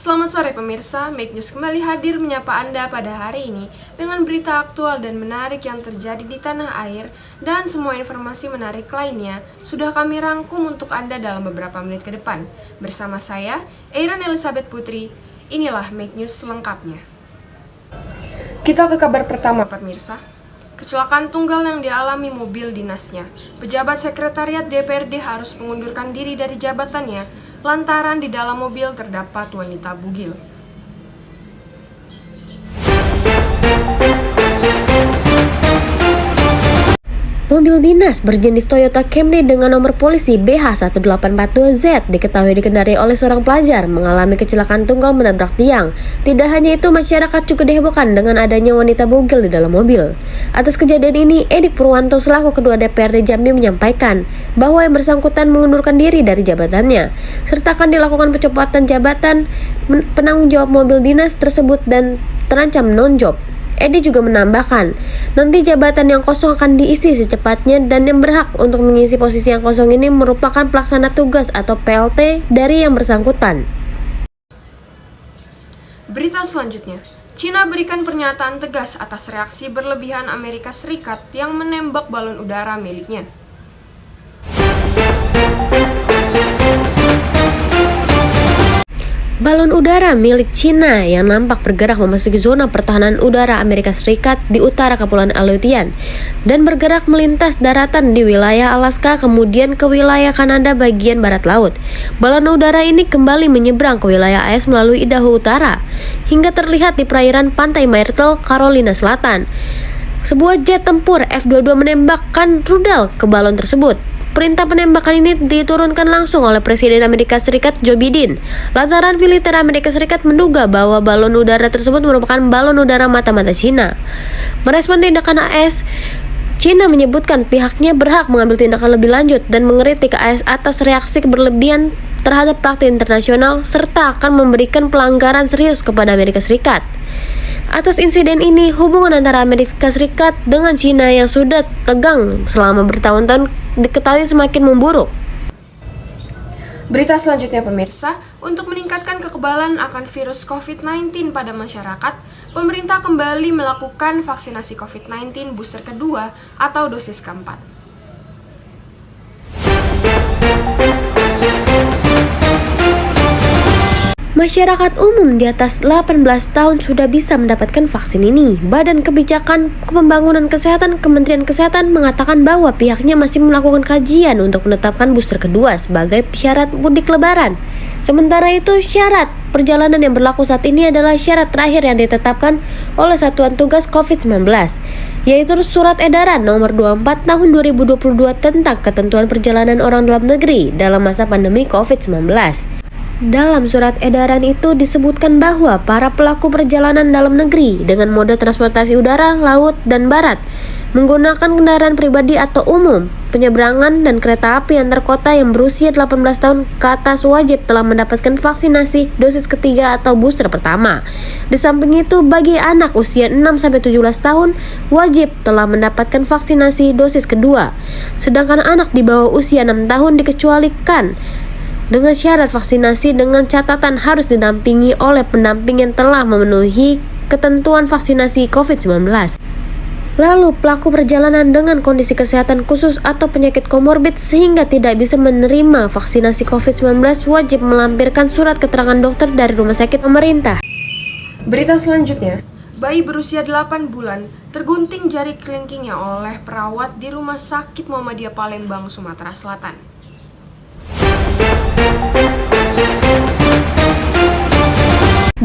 Selamat sore pemirsa, Make News kembali hadir menyapa Anda pada hari ini dengan berita aktual dan menarik yang terjadi di tanah air dan semua informasi menarik lainnya sudah kami rangkum untuk Anda dalam beberapa menit ke depan. Bersama saya, Eiran Elizabeth Putri, inilah Make News selengkapnya. Kita ke kabar pertama pemirsa. Kecelakaan tunggal yang dialami mobil dinasnya. Pejabat sekretariat DPRD harus mengundurkan diri dari jabatannya lantaran di dalam mobil terdapat wanita bugil. Mobil dinas berjenis Toyota Camry dengan nomor polisi BH1842Z diketahui dikendarai oleh seorang pelajar mengalami kecelakaan tunggal menabrak tiang. Tidak hanya itu, masyarakat juga dihebohkan dengan adanya wanita bugil di dalam mobil. Atas kejadian ini, Edik Purwanto selaku Ketua DPRD Jambi menyampaikan bahwa yang bersangkutan mengundurkan diri dari jabatannya, serta akan dilakukan pencopotan jabatan penanggung jawab mobil dinas tersebut dan terancam non-job. Edi juga menambahkan, nanti jabatan yang kosong akan diisi secepatnya dan yang berhak untuk mengisi posisi yang kosong ini merupakan pelaksana tugas atau PLT dari yang bersangkutan. Berita selanjutnya, Cina berikan pernyataan tegas atas reaksi berlebihan Amerika Serikat yang menembak balon udara miliknya. Balon udara milik Cina yang nampak bergerak memasuki zona pertahanan udara Amerika Serikat di utara Kepulauan Aleutian dan bergerak melintas daratan di wilayah Alaska kemudian ke wilayah Kanada bagian barat laut. Balon udara ini kembali menyeberang ke wilayah AS melalui Idaho Utara hingga terlihat di perairan pantai Myrtle, Carolina Selatan. Sebuah jet tempur F-22 menembakkan rudal ke balon tersebut. Perintah penembakan ini diturunkan langsung oleh Presiden Amerika Serikat Joe Biden. Lantaran militer Amerika Serikat menduga bahwa balon udara tersebut merupakan balon udara mata-mata Cina. Merespon tindakan AS, Cina menyebutkan pihaknya berhak mengambil tindakan lebih lanjut dan mengkritik AS atas reaksi berlebihan terhadap praktik internasional serta akan memberikan pelanggaran serius kepada Amerika Serikat. Atas insiden ini, hubungan antara Amerika Serikat dengan Cina yang sudah tegang selama bertahun-tahun diketahui semakin memburuk. Berita selanjutnya pemirsa, untuk meningkatkan kekebalan akan virus COVID-19 pada masyarakat, pemerintah kembali melakukan vaksinasi COVID-19 booster kedua atau dosis keempat. Masyarakat umum di atas 18 tahun sudah bisa mendapatkan vaksin ini. Badan Kebijakan Pembangunan Kesehatan Kementerian Kesehatan mengatakan bahwa pihaknya masih melakukan kajian untuk menetapkan booster kedua sebagai syarat mudik lebaran. Sementara itu, syarat perjalanan yang berlaku saat ini adalah syarat terakhir yang ditetapkan oleh Satuan Tugas COVID-19, yaitu Surat Edaran Nomor 24 Tahun 2022 tentang ketentuan perjalanan orang dalam negeri dalam masa pandemi COVID-19. Dalam surat edaran itu disebutkan bahwa para pelaku perjalanan dalam negeri dengan mode transportasi udara, laut, dan darat menggunakan kendaraan pribadi atau umum, penyeberangan, dan kereta api antar kota yang berusia 18 tahun ke atas wajib telah mendapatkan vaksinasi dosis ketiga atau booster pertama. Di samping itu, bagi anak usia 6-17 tahun wajib telah mendapatkan vaksinasi dosis kedua, sedangkan anak di bawah usia 6 tahun dikecualikan dengan syarat vaksinasi dengan catatan harus didampingi oleh pendamping yang telah memenuhi ketentuan vaksinasi COVID-19. Lalu pelaku perjalanan dengan kondisi kesehatan khusus atau penyakit komorbid sehingga tidak bisa menerima vaksinasi COVID-19 wajib melampirkan surat keterangan dokter dari rumah sakit pemerintah. Berita selanjutnya, bayi berusia 8 bulan tergunting jari kelingkingnya oleh perawat di Rumah Sakit Muhammadiyah Palembang, Sumatera Selatan.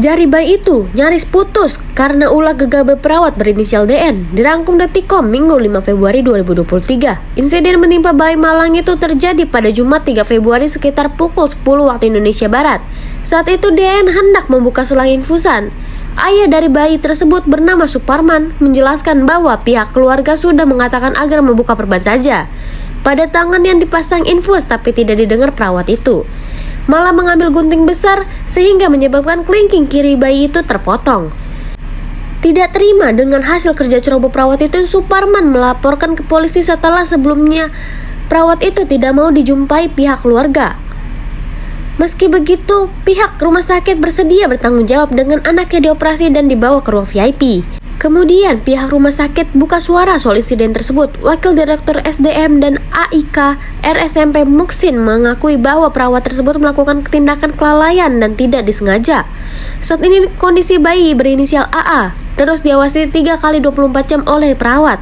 Jari bayi itu nyaris putus karena ulah gegabah perawat berinisial DN. Dirangkum Detikcom Minggu 5 Februari 2023. Insiden menimpa bayi malang itu terjadi pada Jumat 3 Februari sekitar pukul 10 waktu Indonesia Barat. Saat itu DN hendak membuka selang infusan. Ayah dari bayi tersebut bernama Suparman menjelaskan bahwa pihak keluarga sudah mengatakan agar membuka perban saja pada tangan yang dipasang infus, tapi tidak didengar perawat itu, malah mengambil gunting besar sehingga menyebabkan kelingking kiri bayi itu terpotong. Tidak terima dengan hasil kerja ceroboh perawat itu, Suparman melaporkan ke polisi setelah sebelumnya perawat itu tidak mau dijumpai pihak keluarga. Meski begitu, pihak rumah sakit bersedia bertanggung jawab dengan anaknya dioperasi dan dibawa ke ruang VIP. Kemudian pihak rumah sakit buka suara soal insiden tersebut. Wakil Direktur SDM dan AIK RSMP Muksin mengakui bahwa perawat tersebut melakukan tindakan kelalaian dan tidak disengaja. Saat ini kondisi bayi berinisial AA terus diawasi 3 kali 24 jam oleh perawat,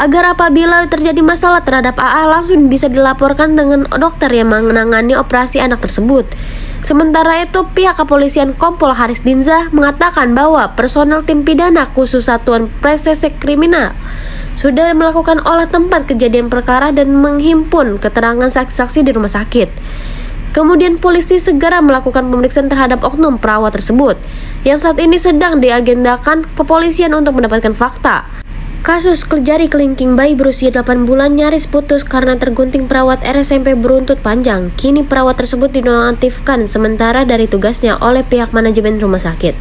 agar apabila terjadi masalah terhadap AA langsung bisa dilaporkan dengan dokter yang menangani operasi anak tersebut. Sementara itu, pihak kepolisian Kompol Haris Dinza mengatakan bahwa personel tim pidana khusus Satuan Reserse Kriminal sudah melakukan olah tempat kejadian perkara dan menghimpun keterangan saksi-saksi di rumah sakit. Kemudian polisi segera melakukan pemeriksaan terhadap oknum perawat tersebut, yang saat ini sedang diagendakan kepolisian untuk mendapatkan fakta. Kasus jari kelingking bayi berusia 8 bulan nyaris putus karena tergunting perawat RSMP beruntut panjang. Kini perawat tersebut dinonaktifkan sementara dari tugasnya oleh pihak manajemen rumah sakit.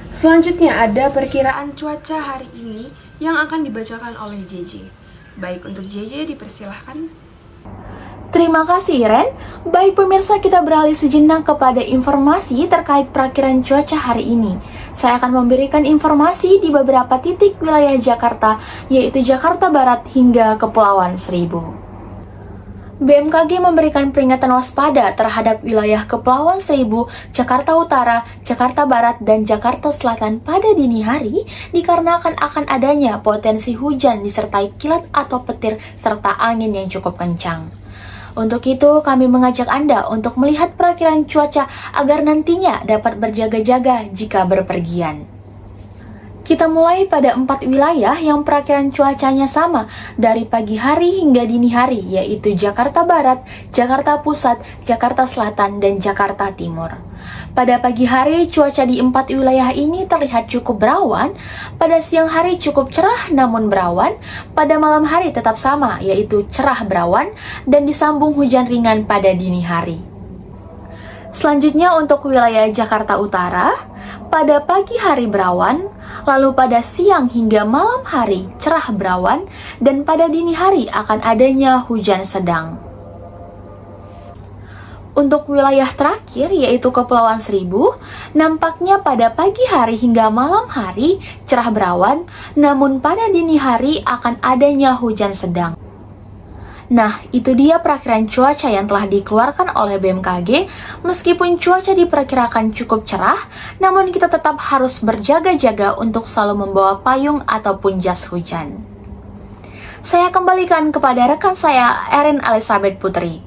Selanjutnya ada perkiraan cuaca hari ini yang akan dibacakan oleh JJ. Baik, untuk JJ dipersilahkan. Terima kasih Ren. Baik pemirsa, kita beralih sejenak kepada informasi terkait perakiran cuaca hari ini. Saya akan memberikan informasi di beberapa titik wilayah Jakarta, yaitu Jakarta Barat hingga Kepulauan Seribu. BMKG memberikan peringatan waspada terhadap wilayah Kepulauan Seribu, Jakarta Utara, Jakarta Barat, dan Jakarta Selatan pada dini hari dikarenakan akan adanya potensi hujan disertai kilat atau petir serta angin yang cukup kencang. Untuk itu, kami mengajak Anda untuk melihat perakiran cuaca agar nantinya dapat berjaga-jaga jika berpergian. Kita mulai pada 4 wilayah yang perakiran cuacanya sama dari pagi hari hingga dini hari, yaitu Jakarta Barat, Jakarta Pusat, Jakarta Selatan, dan Jakarta Timur. Pada pagi hari, cuaca di 4 wilayah ini terlihat cukup berawan, pada siang hari cukup cerah namun berawan, pada malam hari tetap sama, yaitu cerah berawan, dan disambung hujan ringan pada dini hari. Selanjutnya untuk wilayah Jakarta Utara, pada pagi hari berawan, lalu pada siang hingga malam hari cerah berawan, dan pada dini hari akan adanya hujan sedang. Untuk wilayah terakhir yaitu Kepulauan Seribu, nampaknya pada pagi hari hingga malam hari cerah berawan, namun pada dini hari akan adanya hujan sedang. Nah, itu dia perakiran cuaca yang telah dikeluarkan oleh BMKG. Meskipun cuaca diperkirakan cukup cerah, namun kita tetap harus berjaga-jaga untuk selalu membawa payung ataupun jas hujan. Saya kembalikan kepada rekan saya, Erin Elizabeth Putri.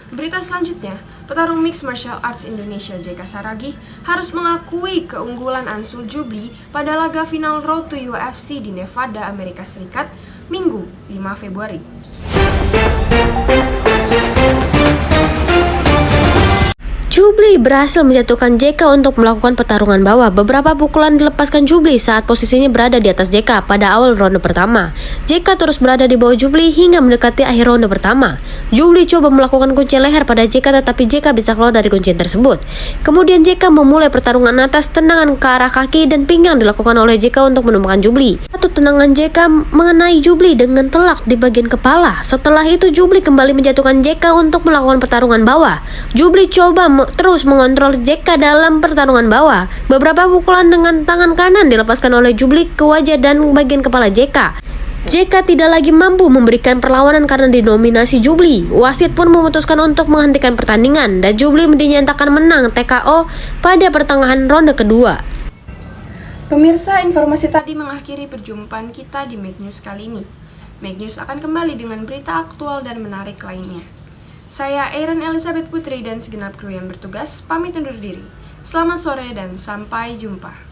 Berita selanjutnya, petarung Mixed Martial Arts Indonesia JK Saragih harus mengakui keunggulan Ansul Jubli pada laga final Road to UFC di Nevada, Amerika Serikat, Minggu 5 Februari. Jubli berhasil menjatuhkan JK untuk melakukan pertarungan bawah. Beberapa pukulan dilepaskan Jubli saat posisinya berada di atas JK pada awal ronde pertama. JK terus berada di bawah Jubli hingga mendekati akhir ronde pertama. Jubli coba melakukan kuncian leher pada JK, tetapi JK bisa keluar dari kuncian tersebut. Kemudian JK memulai pertarungan atas tendangan ke arah kaki dan pinggang dilakukan oleh JK untuk menemukan Jubli. Satu tendangan JK mengenai Jubli dengan telak di bagian kepala. Setelah itu Jubli kembali menjatuhkan JK untuk melakukan pertarungan bawah. Jubli coba terus mengontrol JK dalam pertarungan bawah. Beberapa pukulan dengan tangan kanan dilepaskan oleh Jubli ke wajah dan bagian kepala JK. JK tidak lagi mampu memberikan perlawanan karena didominasi Jubli. Wasit pun memutuskan untuk menghentikan pertandingan dan Jubli dinyatakan menang TKO pada pertengahan ronde kedua. Pemirsa, informasi tadi mengakhiri perjumpaan kita di Make News kali ini. Make News akan kembali dengan berita aktual dan menarik lainnya. Saya Erin Elizabeth Putri dan segenap kru yang bertugas pamit undur diri. Selamat sore dan sampai jumpa.